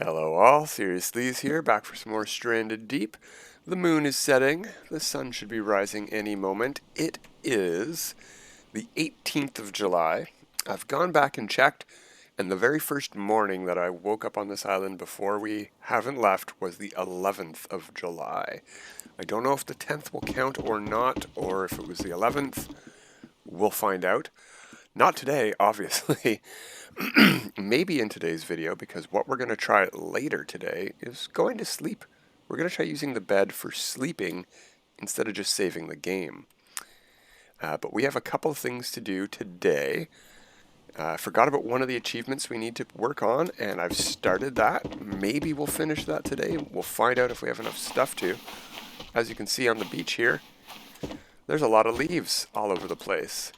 Hello all, Seriouslees here, back for some more Stranded Deep. The moon is setting, the sun should be rising any moment. It is the 18th of July. I've gone back and checked, and the very first morning that I woke up on this island before we haven't left was the 11th of July. I don't know if the 10th will count or not, or if it was the 11th. We'll find out. Not today, obviously. Maybe in today's video, because what we're going to try later today is going to sleep. We're going to try using the bed for sleeping instead of just saving the game. But we have a couple of things to do today. I forgot about one of the achievements we need to work on, and I've started that. Maybe we'll finish that today. We'll find out if we have enough stuff to. As you can see on the beach here, there's a lot of leaves all over the place.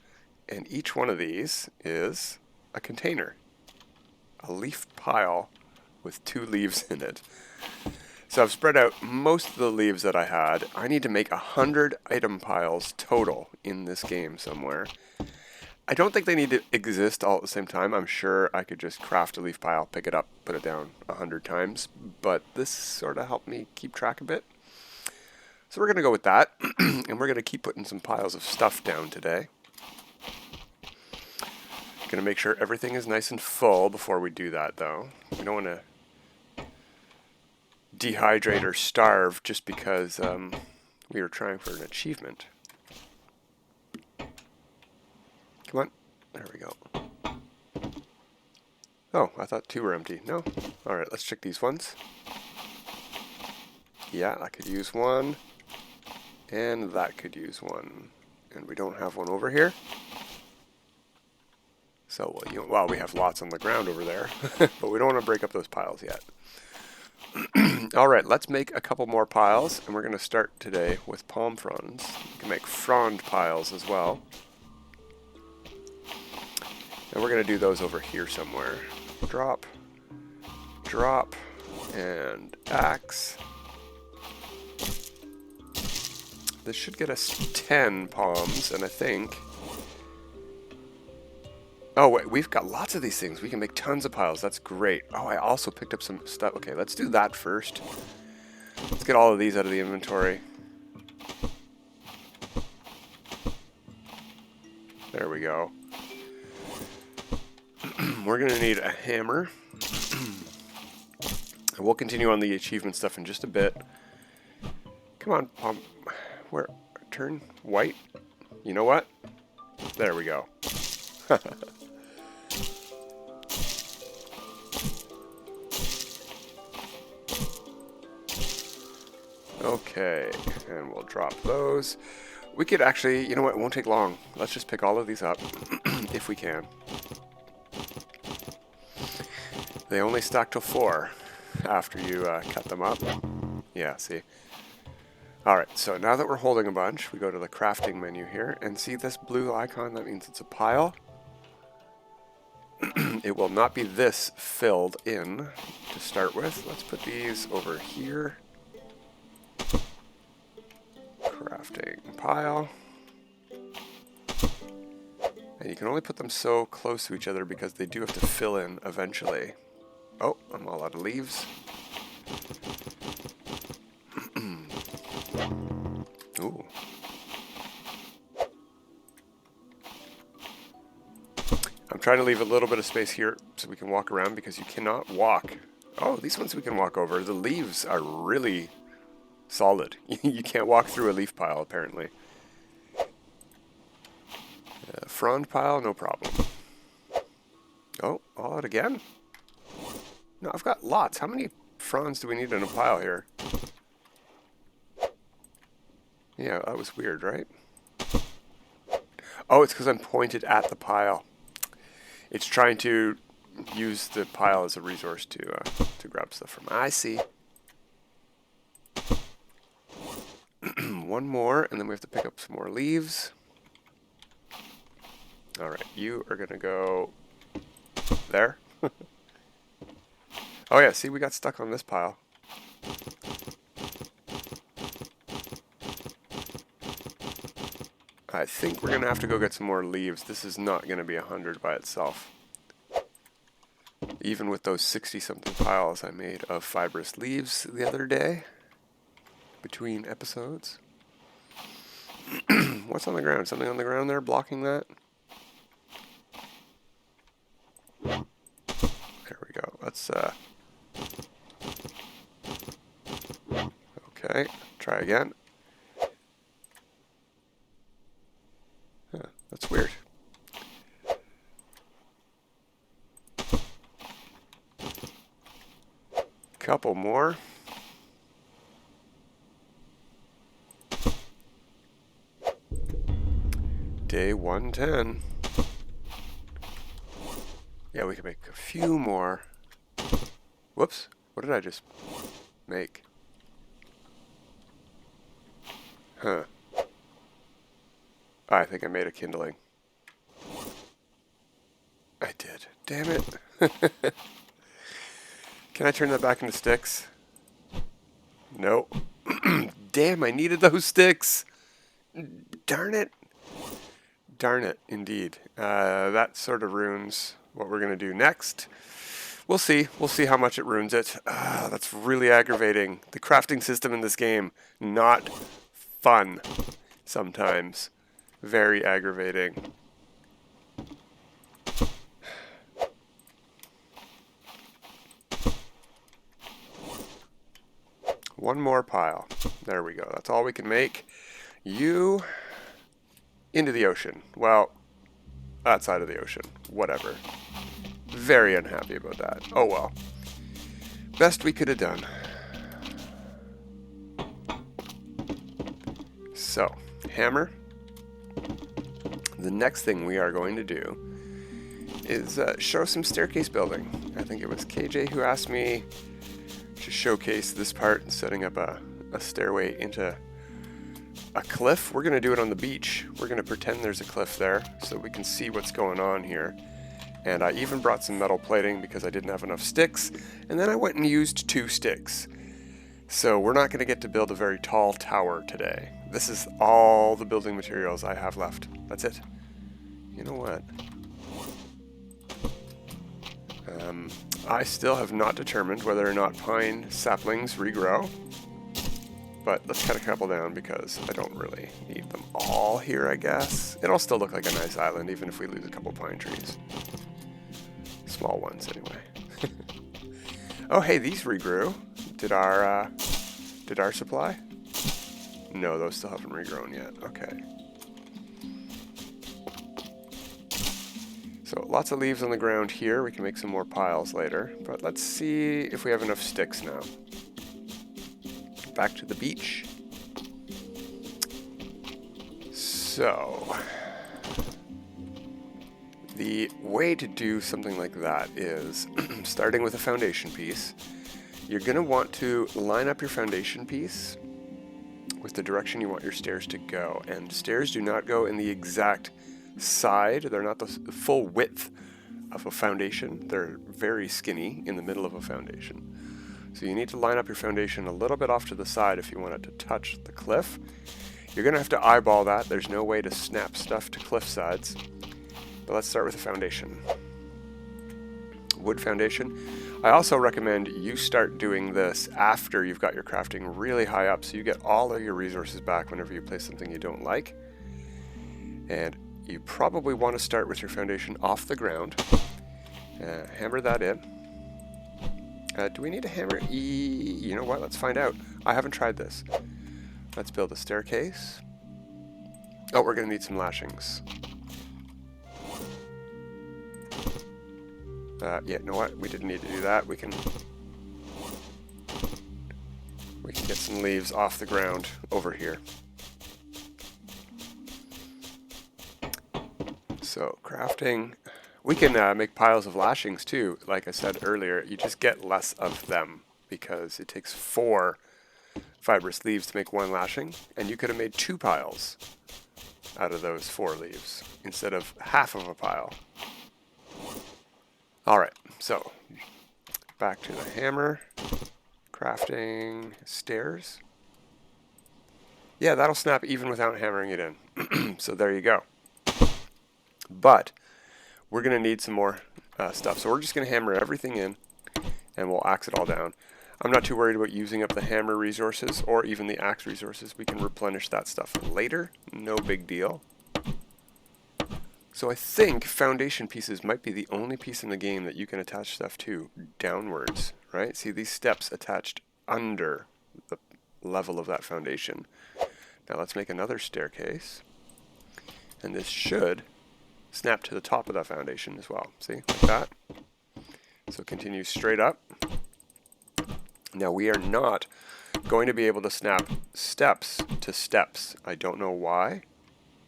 And each one of these is a container, a leaf pile with 2 leaves in it. So I've spread out most of the leaves that I had. I need to make 100 item piles total in this game somewhere. I don't think they need to exist all at the same time. I'm sure I could just craft a leaf pile, pick it up, put it down 100 times, but this sort of helped me keep track a bit. So we're going to go with that, and we're going to keep putting some piles of stuff down today. Going to make sure everything is nice and full before we do that, though. We don't want to dehydrate or starve just because we were trying for an achievement. Come on. There we go. Oh, I thought 2 were empty. No? Alright, let's check these ones. Yeah, I could use 1. And that could use 1. And we don't have one over here. So, well, we have lots on the ground over there, but we don't want to break up those piles yet. Alright, let's make a couple more piles, and we're going to start today with palm fronds. We can make frond piles as well. And we're going to do those over here somewhere. Drop, drop, and axe. This should get us 10 palms, and I think... Oh, wait, we've got lots of these things. We can make tons of piles. That's great. Oh, I also picked up some stuff. Okay, let's do that first. Let's get all of these out of the inventory. There we go. We're going to need a hammer. And we'll continue on the achievement stuff in just a bit. Come on, palm. Where? Turn white? You know what? There we go. Okay, and we'll drop those. We could actually, you know what, it won't take long. Let's just pick all of these up, if we can. They only stack till 4 after you cut them up. Yeah, see. Alright, so now that we're holding a bunch, we go to the crafting menu here, and see this blue icon? That means it's a pile. It will not be this filled in to start with. Let's put these over here. Crafting pile. And you can only put them so close to each other because they do have to fill in eventually. Oh, I'm all out of leaves. Ooh. I'm trying to leave a little bit of space here so we can walk around because you cannot walk. Oh, these ones we can walk over. The leaves are really solid. You can't walk through a leaf pile, apparently. Frond pile, no problem. Oh, all out again? No, I've got lots. How many fronds do we need in a pile here? Yeah, that was weird, right? Oh, it's because I'm pointed at the pile. It's trying to use the pile as a resource to grab stuff from. I see. One more, and then we have to pick up some more leaves. Alright, you are going to go there. Oh yeah, see, we got stuck on this pile. I think we're going to have to go get some more leaves. This is not going to be 100 by itself. even with those 60-something piles I made of fibrous leaves the other day, between episodes. What's on the ground? Something on the ground there blocking that? There we go. Let's, okay, try again. Huh, that's weird. Couple more. Day 110. Yeah, we can make a few more. Whoops, what did I just make? Huh. I think I made a kindling. I did. Damn it. Can I turn that back into sticks? No. Damn, I needed those sticks. Darn it. Darn it, indeed. That sort of ruins what we're going to do next. We'll see. We'll see how much it ruins it. That's really aggravating. The crafting system in this game, not fun sometimes. Very aggravating. One more pile. There we go. That's all we can make. You into the ocean. Well, outside of the ocean. Whatever. Very unhappy about that. Oh well. Best we could have done. So, hammer. The next thing we are going to do is show some staircase building. I think it was KJ who asked me to showcase this part, setting up a stairway into a cliff. We're going to do it on the beach. We're going to pretend there's a cliff there so we can see what's going on here. And I even brought some metal plating because I didn't have enough sticks, and then I went and used 2 sticks. So we're not going to get to build a very tall tower today. This is all the building materials I have left. That's it. You know what? I still have not determined whether or not pine saplings regrow, but let's cut a couple down because I don't really need them all here, I guess. It'll still look like a nice island even if we lose a couple pine trees. Small ones, anyway. Oh, hey, these regrew. Did our supply? No, those still haven't regrown yet. Okay. So lots of leaves on the ground here. We can make some more piles later. But let's see if we have enough sticks now. Back to the beach. So the way to do something like that is starting with a foundation piece. You're going to want to line up your foundation piece with the direction you want your stairs to go. And stairs do not go in the exact side. They're not the full width of a foundation. They're very skinny in the middle of a foundation. So you need to line up your foundation a little bit off to the side if you want it to touch the cliff. You're going to have to eyeball that. There's no way to snap stuff to cliff sides. But let's start with the foundation. Wood foundation. I also recommend you start doing this after you've got your crafting really high up so you get all of your resources back whenever you place something you don't like. And you probably want to start with your foundation off the ground. Hammer that in. Do we need to hammer? You know what? Let's find out. I haven't tried this. Let's build a staircase. Oh, we're going to need some lashings. Yeah, you know what? We didn't need to do that. We can get some leaves off the ground over here. So crafting, we can make piles of lashings too. Like I said earlier, you just get less of them because it takes 4 fibrous leaves to make 1 lashing, and you could have made 2 piles out of those 4 leaves instead of half of a pile. Alright, so back to the hammer, crafting stairs. Yeah, that'll snap even without hammering it in. So there you go. But we're going to need some more stuff. So we're just going to hammer everything in, and we'll axe it all down. I'm not too worried about using up the hammer resources or even the axe resources. We can replenish that stuff later. No big deal. So I think foundation pieces might be the only piece in the game that you can attach stuff to downwards, right? See these steps attached under the level of that foundation. Now let's make another staircase. And this should snap to the top of that foundation as well. See, like that. So continue straight up. Now we are not going to be able to snap steps to steps. I don't know why.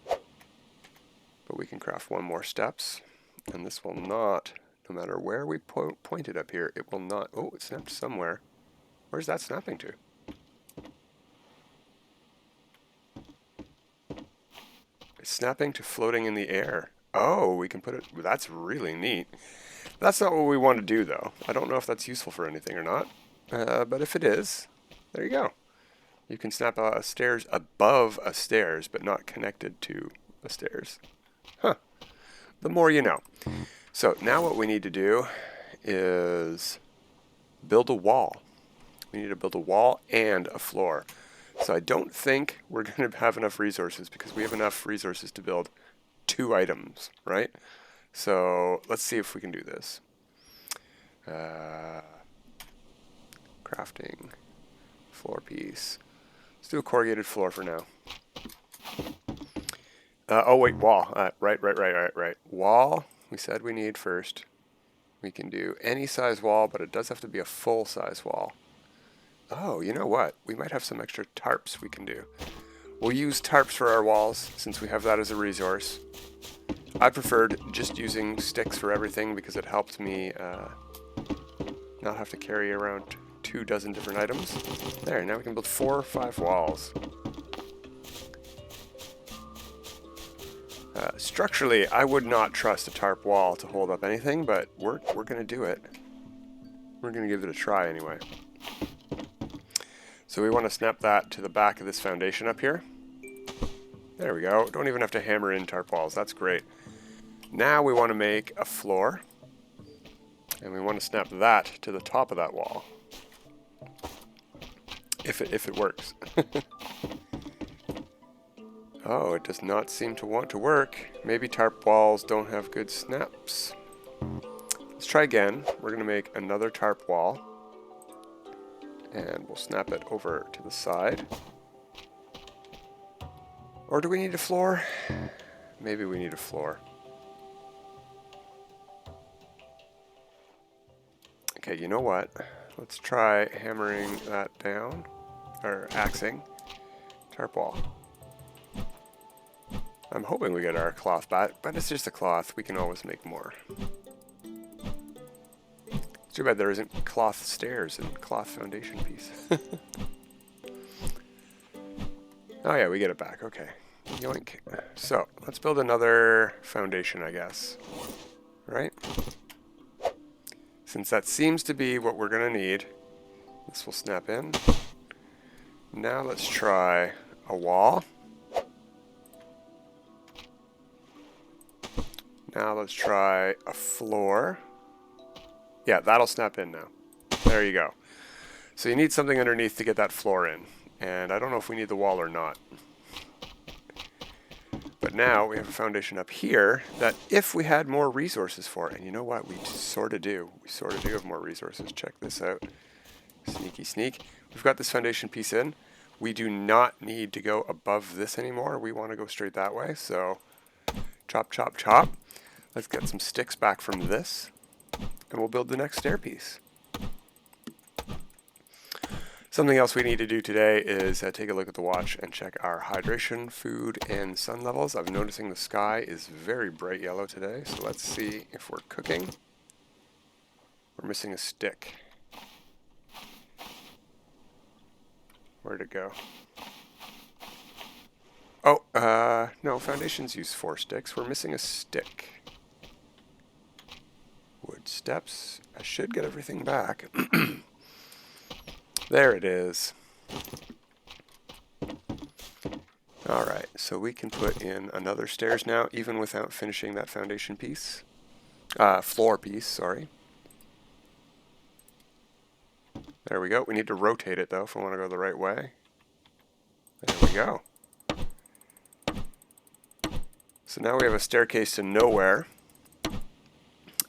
But we can craft one more steps. And this will not, no matter where we point it up here, it will not. Oh, it snapped somewhere. Where's that snapping to? It's snapping to floating in the air. Oh, we can put it, that's really neat. That's not what we want to do though. I don't know if that's useful for anything or not. But if it is, there you go. You can snap a stairs above a stairs, but not connected to a stairs. Huh. The more you know. So now what we need to do is build a wall. We need to build a wall and a floor. So I don't think we're going to have enough resources because we have enough resources to build 2 items, right? So let's see if we can do this. Crafting, floor piece. Let's do a corrugated floor for now. Oh wait, wall. Right. Wall, we said we need first. We can do any size wall, but it does have to be a full size wall. Oh, you know what? We might have some extra tarps we can do. We'll use tarps for our walls, since we have that as a resource. I preferred just using sticks for everything because it helped me not have to carry around 24 different items. There, now we can build 4 or 5 walls. Structurally, I would not trust a tarp wall to hold up anything, but we're going to do it. We're going to give it a try anyway. So we want to snap that to the back of this foundation up here. There we go. Don't even have to hammer in tarp walls. That's great. Now we want to make a floor. And we want to snap that to the top of that wall. If it works. Oh, it does not seem to want to work. Maybe tarp walls don't have good snaps. Let's try again. We're going to make another tarp wall. And we'll snap it over to the side. Or do we need a floor? Maybe we need a floor. Okay, you know what? Let's try hammering that down. Or axing. Tarp wall. I'm hoping we get our cloth back, but it's just a cloth. We can always make more. It's too bad there isn't cloth stairs and cloth foundation piece. Oh yeah, we get it back. Okay. Yoink. So, let's build another foundation, I guess. Right? Since that seems to be what we're going to need, this will snap in. Now let's try a wall. Now let's try a floor. Yeah, that'll snap in now. There you go. So you need something underneath to get that floor in. And I don't know if we need the wall or not. But now we have a foundation up here that if we had more resources for, and you know what, we sort of do. We sort of do have more resources. Check this out. Sneaky sneak. We've got this foundation piece in. We do not need to go above this anymore. We want to go straight that way. So chop, chop, chop. Let's get some sticks back from this, and we'll build the next stair piece. Something else we need to do today is take a look at the watch and check our hydration, food, and sun levels. I'm noticing the sky is very bright yellow today, so let's see if we're cooking. We're missing a stick. Where'd it go? Oh, no, foundations use 4 sticks. We're missing a stick. Wood steps. I should get everything back. There it is. Alright, so we can put in another stairs now, even without finishing that foundation piece. Floor piece, sorry. There we go. We need to rotate it though if we want to go the right way. There we go. So now we have a staircase to nowhere.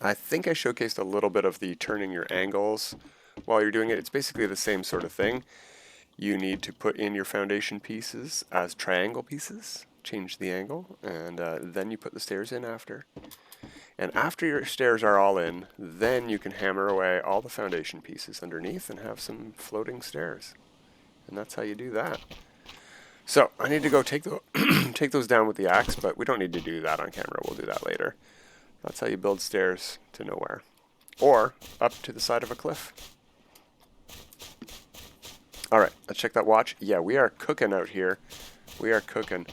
I think I showcased a little bit of the turning your angles while you're doing it. It's basically the same sort of thing. You need to put in your foundation pieces as triangle pieces, change the angle, and then you put the stairs in after. And after your stairs are all in, then you can hammer away all the foundation pieces underneath and have some floating stairs. And that's how you do that. So I need to go take those down with the axe, but we don't need to do that on camera. We'll do that later. That's how you build stairs to nowhere. Or up to the side of a cliff. Alright, let's check that watch. Yeah, we are cooking out here. We are cooking.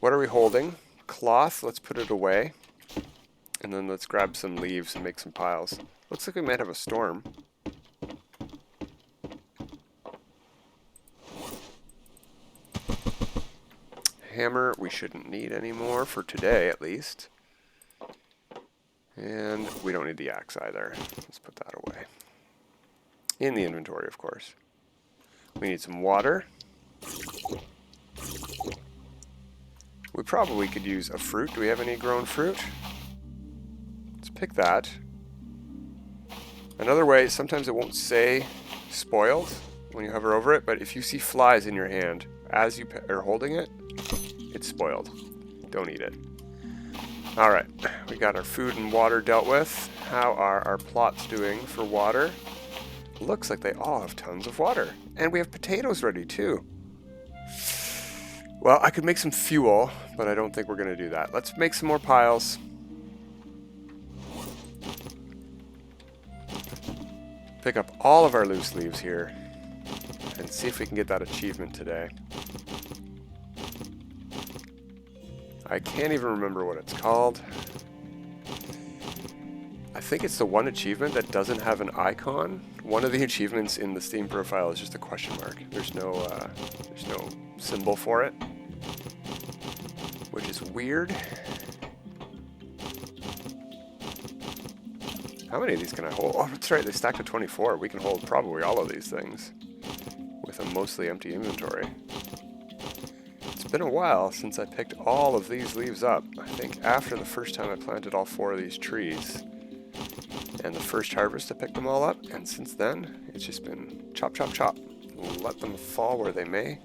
What are we holding? Cloth. Let's put it away. And then let's grab some leaves and make some piles. Looks like we might have a storm. Hammer we shouldn't need anymore for today at least. And we don't need the axe either. Let's put that away. In the inventory, of course. We need some water. We probably could use a fruit. Do we have any grown fruit? Let's pick that. Another way, sometimes it won't say spoiled when you hover over it, but if you see flies in your hand as you are holding it, it's spoiled. Don't eat it. Alright, we got our food and water dealt with. How are our plots doing for water? Looks like they all have tons of water. And we have potatoes ready too. Well, I could make some fuel, but I don't think we're going to do that. Let's make some more piles. Pick up all of our loose leaves here and see if we can get that achievement today. I can't even remember what it's called. I think it's the one achievement that doesn't have an icon. One of the achievements in the Steam profile is just a question mark. There's no symbol for it, which is weird. How many of these can I hold? Oh, that's right, they stack to 24. We can hold probably all of these things with a mostly empty inventory. It's been a while since I picked all of these leaves up. I think after the first time I planted all 4 of these trees. And the first harvest I picked them all up, and since then, it's just been chop, chop, chop. Let them fall where they may.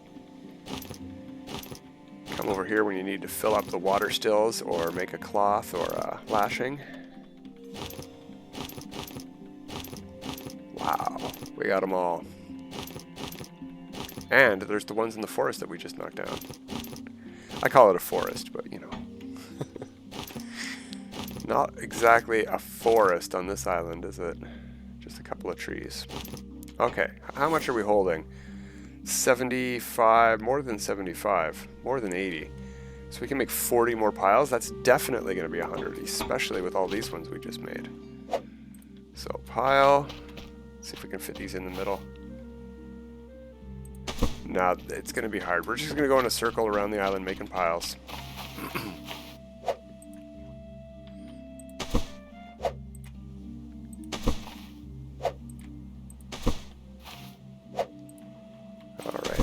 Come over here when you need to fill up the water stills or make a cloth or a lashing. Wow, we got them all. And there's the ones in the forest that we just knocked down. I call it a forest, but you know. Not exactly a forest on this island, is it? Just a couple of trees. Okay, how much are we holding? 75, more than 75, more than 80. So we can make 40 more piles. That's definitely going to be 100, especially with all these ones we just made. So pile, let's see if we can fit these in the middle. Nah, it's going to be hard. We're just going to go in a circle around the island making piles.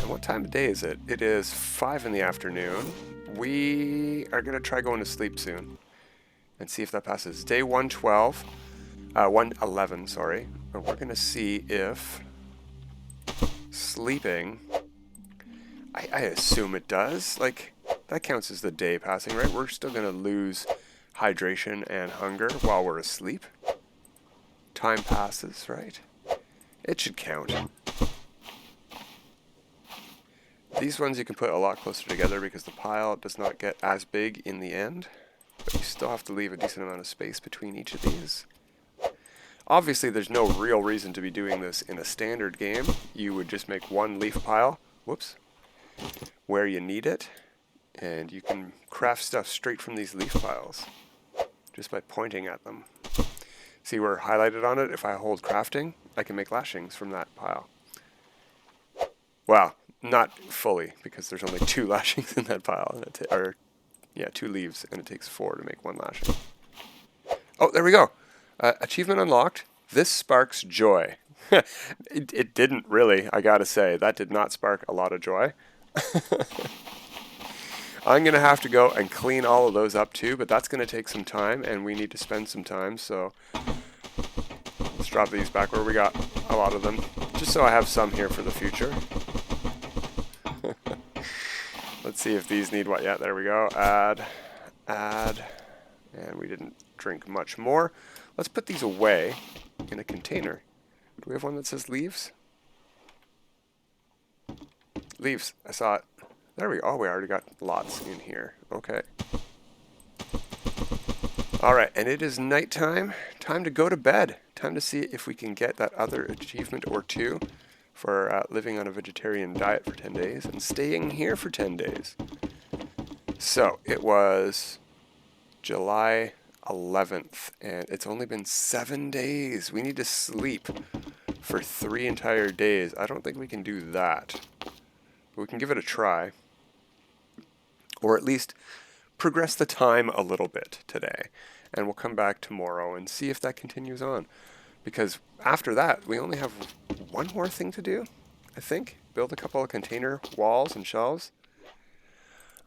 What time of day is it? It is 5 in the afternoon. We are going to try going to sleep soon and see if that passes. Day 112, 111, sorry. But we're going to see if sleeping, I assume it does. Like, that counts as the day passing, right? We're still going to lose hydration and hunger while we're asleep. Time passes, right? It should count. These ones you can put a lot closer together because the pile does not get as big in the end, but you still have to leave a decent amount of space between each of these. Obviously, there's no real reason to be doing this in a standard game. You would just make one leaf pile, whoops, where you need it, and you can craft stuff straight from these leaf piles just by pointing at them. See where highlighted on it? If I hold crafting, I can make lashings from that pile. Wow. Not fully, because there's only 2 lashings in that pile, and 2 leaves, and it takes 4 to make 1 lashing. Oh, there we go. Achievement unlocked. This sparks joy. It didn't really, I gotta say. That did not spark a lot of joy. I'm going to have to go and clean all of those up too, but that's going to take some time, and we need to spend some time, so let's drop these back where we got a lot of them, just so I have some here for the future. Let's see if these need what. Yeah, there we go. Add, and we didn't drink much more. Let's put these away in a container. Do we have one that says leaves? Leaves. I saw it. There we go. Oh, we already got lots in here. Okay. Alright, and it is nighttime. Time to go to bed. Time to see if we can get that other achievement or two for living on a vegetarian diet for 10 days and staying here for 10 days. So, it was July 11th, and it's only been 7 days. We need to sleep for 3 entire days. I don't think we can do that. But we can give it a try. Or at least progress the time a little bit today. And we'll come back tomorrow and see if that continues on. Because after that, we only have one more thing to do, I think. Build a couple of container walls and shelves.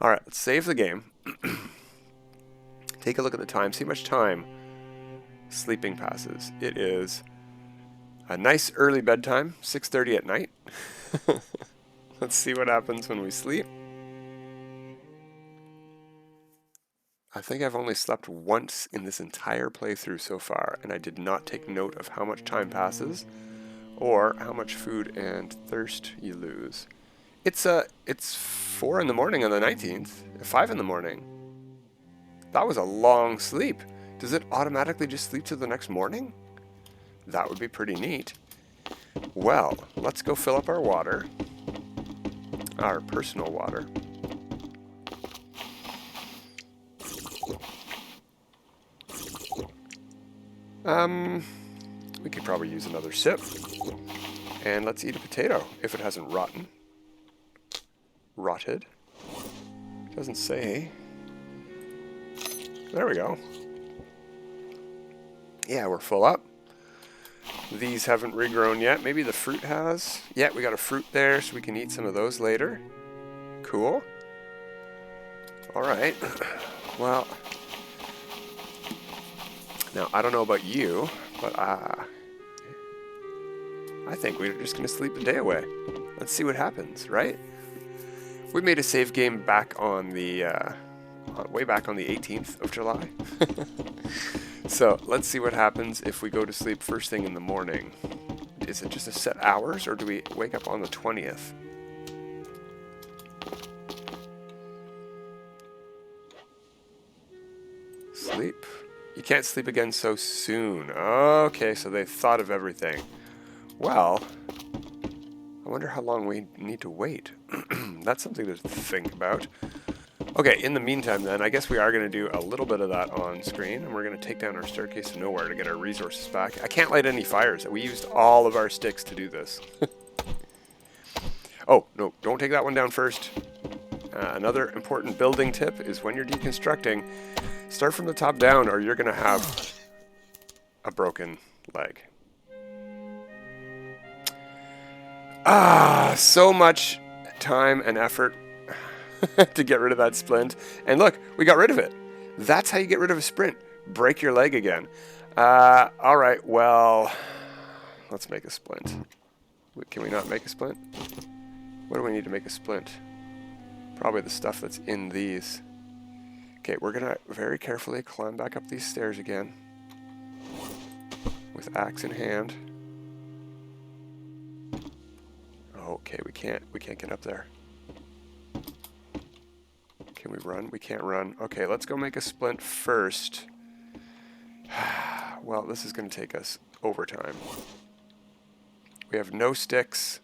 Alright, let's save the game. Take a look at the time. See how much time sleeping passes. It is a nice early bedtime, 6:30 at night. Let's see what happens when we sleep. I think I've only slept once in this entire playthrough so far, and I did not take note of how much time passes or how much food and thirst you lose. It's 4 in the morning on the 19th, 5 in the morning. That was a long sleep. Does it automatically just sleep to the next morning? That would be pretty neat. Well, let's go fill up our water, our personal water. We could probably use another sip. And let's eat a potato, if it hasn't rotten. Rotted. Doesn't say. There we go. Yeah, we're full up. These haven't regrown yet. Maybe the fruit has. Yeah, we got a fruit there, so we can eat some of those later. Cool. Alright. Well, now, I don't know about you, but I think we're just going to sleep the day away. Let's see what happens, right? We made a save game back on the, way back on the 18th of July. So, let's see what happens if we go to sleep first thing in the morning. Is it just a set hours, or do we wake up on the 20th? Sleep. You can't sleep again so soon. Okay, so they thought of everything. Well, I wonder how long we need to wait. That's something to think about. Okay, in the meantime then, I guess we are going to do a little bit of that on screen, and we're going to take down our staircase to nowhere to get our resources back. I can't light any fires. We used all of our sticks to do this. Oh, no, don't take that one down first. Another important building tip is when you're deconstructing, start from the top down, or you're going to have a broken leg. Ah, so much time and effort to get rid of that splint. And look, we got rid of it. That's how you get rid of a splint. Break your leg again. Alright, well, let's make a splint. Can we not make a splint? What do we need to make a splint? Probably the stuff that's in these. Okay, we're going to very carefully climb back up these stairs again. With axe in hand. Okay, we can't get up there. Can we run? We can't run. Okay, let's go make a splint first. Well, this is going to take us overtime. We have no sticks.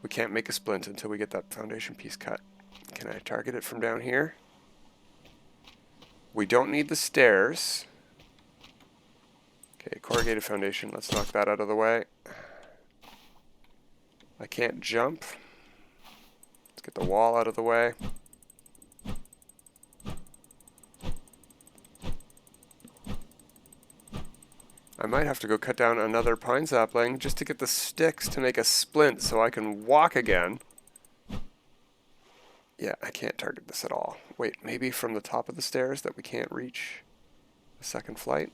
We can't make a splint until we get that foundation piece cut. Can I target it from down here? We don't need the stairs. Okay, corrugated foundation. Let's knock that out of the way. I can't jump. Let's get the wall out of the way. I might have to go cut down another pine sapling just to get the sticks to make a splint so I can walk again. Yeah, I can't target this at all. Wait, maybe from the top of the stairs that we can't reach the second flight?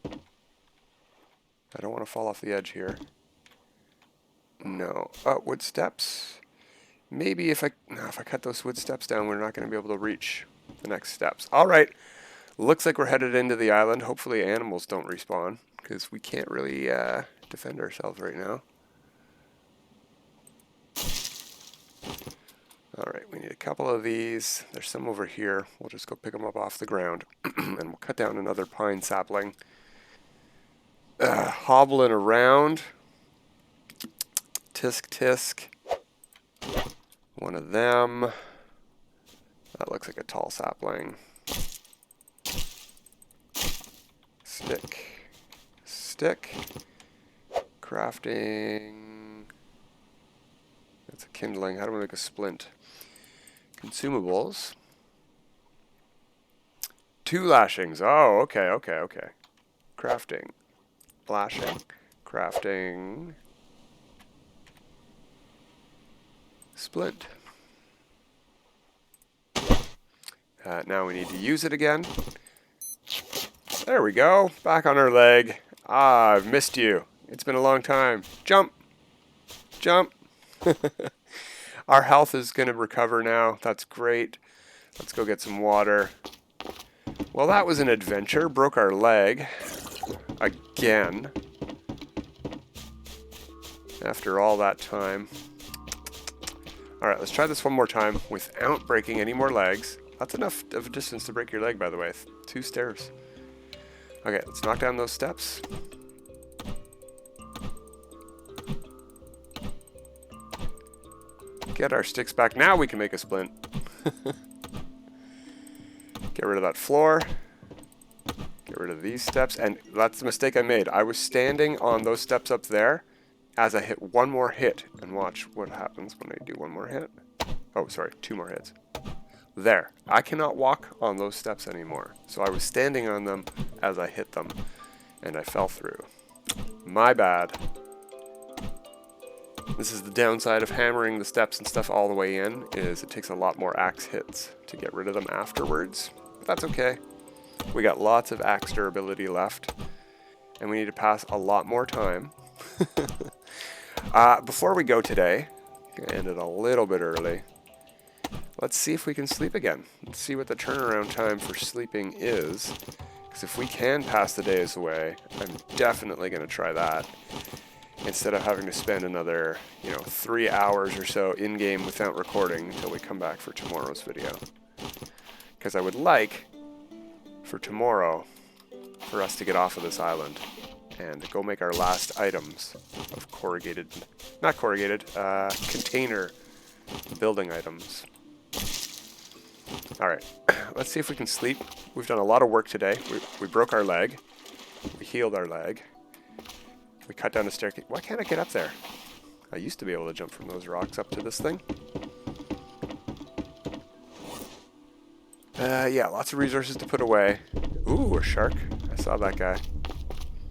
I don't want to fall off the edge here. No. Oh, wood steps. Maybe if I cut those wood steps down, we're not going to be able to reach the next steps. All right. Looks like we're headed into the island. Hopefully animals don't respawn, because we can't really defend ourselves right now. All right, we need a couple of these. There's some over here. We'll just go pick them up off the ground, and we'll cut down another pine sapling. Hobbling around. Tisk, tisk. One of them. That looks like a tall sapling. Stick. Stick. Crafting. That's a kindling. How do we make a splint? Consumables. 2 lashings. Oh, okay, okay, okay. Crafting. Lashing. Crafting. Splint. Now we need to use it again. There we go. Back on our leg. Ah, I've missed you. It's been a long time. Jump. Jump. Our health is going to recover now. That's great. Let's go get some water. Well, that was an adventure. Broke our leg. Again. After all that time. Alright, let's try this one more time without breaking any more legs. That's enough of a distance to break your leg, by the way. 2 stairs. Okay, let's knock down those steps. Get our sticks back. Now we can make a splint. Get rid of that floor. Get rid of these steps. And that's the mistake I made. I was standing on those steps up there as I hit one more hit. And watch what happens when I do one more hit. Oh, sorry. 2 more hits. There. I cannot walk on those steps anymore. So I was standing on them as I hit them. And I fell through. My bad. This is the downside of hammering the steps and stuff all the way in, is it takes a lot more axe hits to get rid of them afterwards. But that's okay. We got lots of axe durability left, and we need to pass a lot more time. Before we go today, I'm gonna end it a little bit early. Let's see if we can sleep again. Let's see what the turnaround time for sleeping is. Because if we can pass the days away, I'm definitely going to try that. Instead of having to spend another, 3 hours or so in-game without recording until we come back for tomorrow's video. Because I would like, for tomorrow, for us to get off of this island and go make our last items of container building items. Alright, let's see if we can sleep. We've done a lot of work today. We broke our leg. We healed our leg. We cut down a staircase. Why can't I get up there? I used to be able to jump from those rocks up to this thing. Yeah, lots of resources to put away. Ooh, a shark. I saw that guy.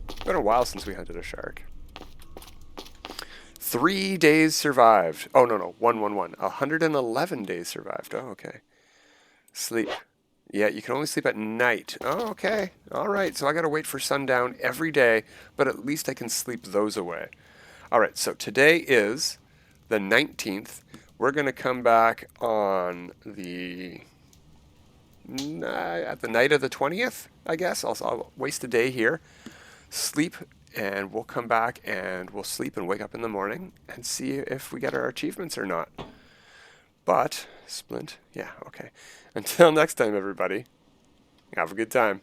It's been a while since we hunted a shark. 3 days survived. Oh, no. 111 days survived. Oh, okay. Sleep. Yeah, you can only sleep at night. Oh, okay. All right, so I got to wait for sundown every day, but at least I can sleep those away. All right, so today is the 19th. We're going to come back on at the night of the 20th, I guess. I'll waste a day here, sleep, and we'll come back and we'll sleep and wake up in the morning and see if we get our achievements or not. But, splint, yeah, okay. Until next time, everybody, have a good time.